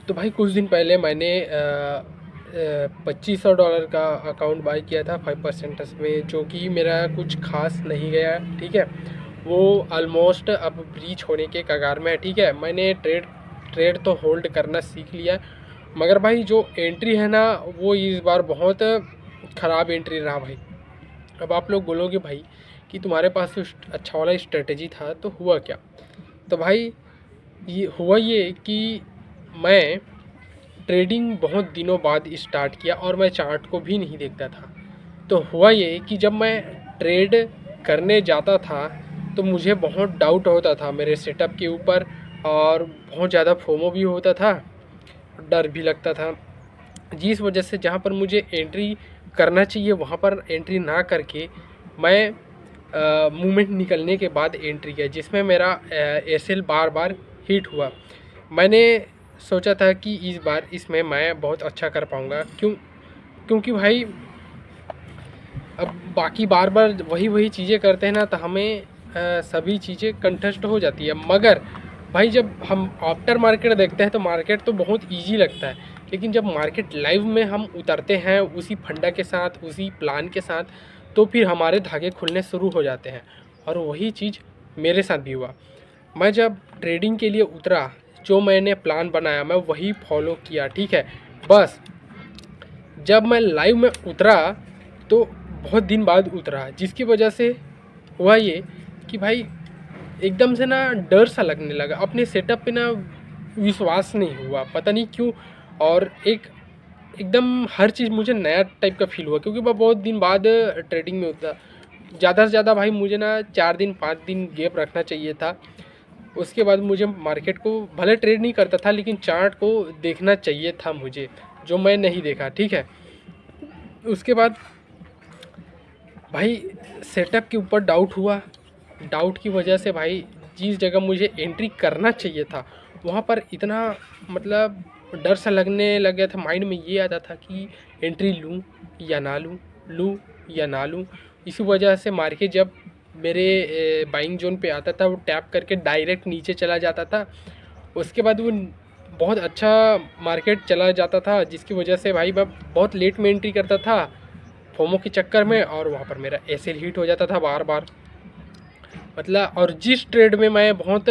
तो भाई कुछ दिन पहले मैंने $2500 का अकाउंट बाई किया था 5% में, जो कि मेरा कुछ खास नहीं गया, ठीक है। वो ऑलमोस्ट अब ब्रीच होने के कगार में है, ठीक है। मैंने ट्रेड तो होल्ड करना सीख लिया, मगर भाई जो एंट्री है ना, वो इस बार बहुत ख़राब एंट्री रहा भाई। अब आप लोग बोलोगे भाई कि तुम्हारे पास तो अच्छा वाला स्ट्रेटजी था, तो हुआ क्या? तो भाई ये हुआ ये कि मैं ट्रेडिंग बहुत दिनों बाद स्टार्ट किया और मैं चार्ट को भी नहीं देखता था। तो हुआ ये कि जब मैं ट्रेड करने जाता था तो मुझे बहुत डाउट होता था मेरे सेटअप के ऊपर, और बहुत ज़्यादा फोमो भी होता था, डर भी लगता था, जिस वजह से जहाँ पर मुझे एंट्री करना चाहिए वहाँ पर एंट्री ना करके मैं मूवमेंट निकलने के बाद एंट्री किया, जिसमें मेरा एसएल बार बार हिट हुआ। मैंने सोचा था कि इस बार इसमें मैं बहुत अच्छा कर पाऊँगा, क्योंकि भाई अब बाकी बार बार वही चीज़ें करते हैं ना, तो हमें सभी चीज़ें कंठस्थ हो जाती है। मगर भाई जब हम आफ्टर मार्केट देखते हैं तो मार्केट तो बहुत इजी लगता है, लेकिन जब मार्केट लाइव में हम उतरते हैं उसी फंडा के साथ, उसी प्लान के साथ, तो फिर हमारे धागे खुलने शुरू हो जाते हैं। और वही चीज़ मेरे साथ भी हुआ। मैं जब ट्रेडिंग के लिए उतरा, जो मैंने प्लान बनाया मैं वही फॉलो किया, ठीक है। बस जब मैं लाइव में उतरा तो बहुत दिन बाद उतरा, जिसकी वजह से हुआ ये कि भाई एकदम से ना डर सा लगने लगा, अपने सेटअप पे ना विश्वास नहीं हुआ, पता नहीं क्यों। और एकदम हर चीज़ मुझे नया टाइप का फील हुआ, क्योंकि मैं बहुत दिन बाद ट्रेडिंग में उतरा। ज़्यादा से ज़्यादा भाई मुझे ना 4 दिन 5 दिन गैप रखना चाहिए था। उसके बाद मुझे मार्केट को भले ट्रेड नहीं करता था, लेकिन चार्ट को देखना चाहिए था मुझे, जो मैं नहीं देखा, ठीक है। उसके बाद भाई सेटअप के ऊपर डाउट हुआ। डाउट की वजह से भाई जिस जगह मुझे एंट्री करना चाहिए था वहाँ पर इतना मतलब डर सा लगने लग गया था। माइंड में ये आता था कि एंट्री लूँ या ना लूँ, लूँ या ना लूँ। इसी वजह से मार्केट जब मेरे बाइंग जोन पे आता था वो टैप करके डायरेक्ट नीचे चला जाता था। उसके बाद वो बहुत अच्छा मार्केट चला जाता था, जिसकी वजह से भाई मैं बहुत लेट में एंट्री करता था फोमो के चक्कर में, और वहाँ पर मेरा एसएल हिट हो जाता था बार बार। मतलब और जिस ट्रेड में मैं बहुत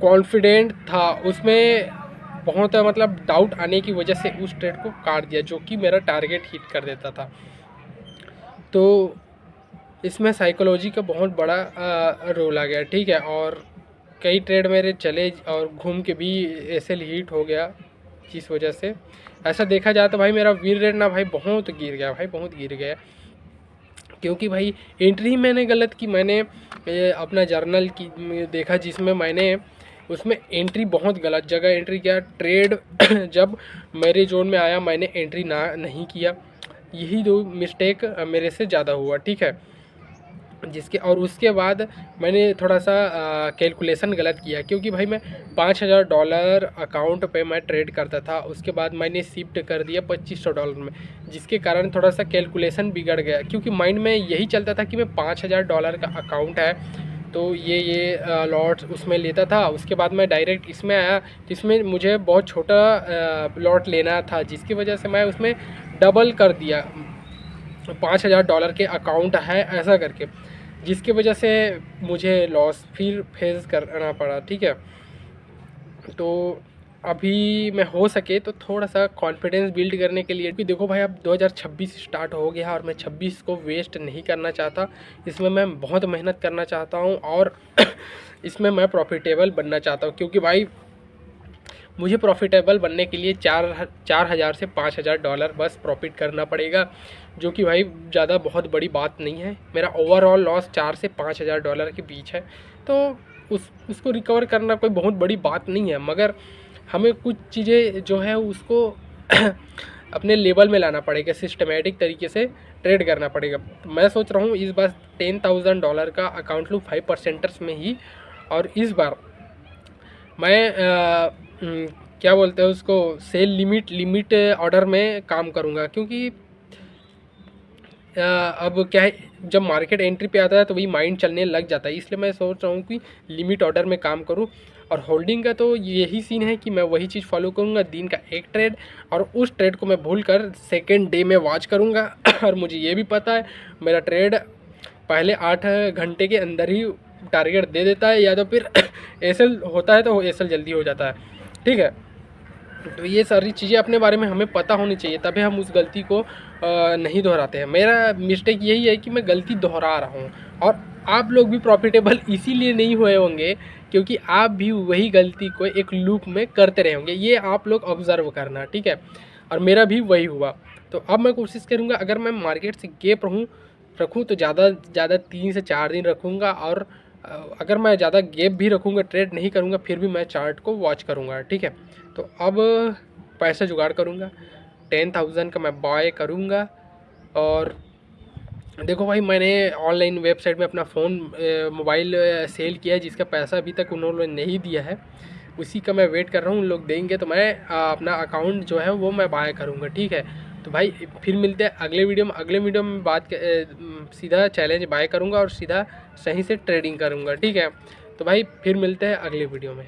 कॉन्फिडेंट था उसमें बहुत मतलब डाउट आने की वजह से उस ट्रेड को काट दिया, जो कि मेरा टारगेट हिट कर देता था। तो इसमें साइकोलॉजी का बहुत बड़ा रोल आ गया, ठीक है। और कई ट्रेड मेरे चले और घूम के भी एसएल हिट हो गया, जिस वजह से ऐसा देखा जाए तो भाई मेरा विन रेट ना भाई बहुत गिर गया, भाई बहुत गिर गया। क्योंकि भाई एंट्री मैंने गलत की। मैंने अपना जर्नल की देखा, जिसमें मैंने उसमें एंट्री बहुत गलत जगह एंट्री किया। ट्रेड जब मेरे जोन में आया मैंने एंट्री ना नहीं किया। यही दो मिस्टेक मेरे से ज़्यादा हुआ, ठीक है। जिसके और उसके बाद मैंने थोड़ा सा कैलकुलेशन गलत किया, क्योंकि भाई मैं $5000 अकाउंट पे मैं ट्रेड करता था, उसके बाद मैंने शिफ्ट कर दिया $2500 में, जिसके कारण थोड़ा सा कैलकुलेशन बिगड़ गया। क्योंकि माइंड में यही चलता था कि मैं $5000 का अकाउंट है तो ये लॉट उसमें लेता था। उसके बाद मैं डायरेक्ट इसमें आया, जिसमें मुझे बहुत छोटा लॉट लेना था, जिसकी वजह से मैं उसमें डबल कर दिया, $5000 के अकाउंट है ऐसा करके, जिसकी वजह से मुझे लॉस फिर फेस करना पड़ा, ठीक है। तो अभी मैं हो सके तो थोड़ा सा कॉन्फिडेंस बिल्ड करने के लिए भी देखो भाई, अब 2026 स्टार्ट हो गया और मैं 26 को वेस्ट नहीं करना चाहता। इसमें मैं बहुत मेहनत करना चाहता हूँ और इसमें मैं प्रॉफिटेबल बनना चाहता हूँ, क्योंकि भाई मुझे प्रॉफिटेबल बनने के लिए 4000 से $5000 बस प्रॉफिट करना पड़ेगा, जो कि भाई ज़्यादा बहुत बड़ी बात नहीं है। मेरा ओवरऑल लॉस 4 से $5000 के बीच है, तो उसको रिकवर करना कोई बहुत बड़ी बात नहीं है। मगर हमें कुछ चीज़ें जो है उसको अपने लेवल में लाना पड़ेगा, सिस्टमेटिक तरीके से ट्रेड करना पड़ेगा। तो मैं सोच रहा हूँ इस बार $10,000 का अकाउंट लूँ 5% में ही, और इस बार मैं क्या बोलते हैं उसको, सेल लिमिट ऑर्डर में काम करूँगा। क्योंकि अब क्या है, जब मार्केट एंट्री पे आता है तो वही माइंड चलने लग जाता है, इसलिए मैं सोच रहा हूँ कि लिमिट ऑर्डर में काम करूँ। और होल्डिंग का तो यही सीन है कि मैं वही चीज़ फॉलो करूँगा, दिन का एक ट्रेड, और उस ट्रेड को मैं भूल कर सेकेंड डे में वॉच करूँगा। और मुझे ये भी पता है मेरा ट्रेड पहले 8 घंटे के अंदर ही टारगेट दे देता है, या तो फिर एसएल होता है तो एसएल जल्दी हो जाता है, ठीक है। तो ये सारी चीज़ें अपने बारे में हमें पता होनी चाहिए, तभी हम उस गलती को नहीं दोहराते हैं। मेरा मिस्टेक यही है कि मैं गलती दोहरा रहा हूँ, और आप लोग भी प्रॉफिटेबल इसीलिए नहीं हुए होंगे क्योंकि आप भी वही गलती को एक लूप में करते रहे होंगे। ये आप लोग ऑब्ज़र्व करना, ठीक है। और मेरा भी वही हुआ। तो अब मैं कोशिश करूँगा अगर मैं मार्केट से गैप रखूँ तो ज़्यादा 3 से 4 दिन रखूँगा, और अगर मैं ज़्यादा गैप भी रखूँगा, ट्रेड नहीं करूँगा, फिर भी मैं चार्ट को वॉच करूँगा, ठीक है। तो अब पैसा जुगाड़ करूँगा, 10,000 का मैं बाय करूँगा। और देखो भाई, मैंने ऑनलाइन वेबसाइट में अपना मोबाइल सेल किया है, जिसका पैसा अभी तक उन्होंने नहीं दिया है, उसी का मैं वेट कर रहा हूँ। उन लोग देंगे तो मैं अपना अकाउंट जो है वो मैं बाय करूँगा, ठीक है। तो भाई फिर मिलते हैं अगले वीडियो में। अगले वीडियो में सीधा चैलेंज बाय करूँगा और सीधा सही से ट्रेडिंग करूँगा, ठीक है। तो भाई फिर मिलते हैं अगले वीडियो में।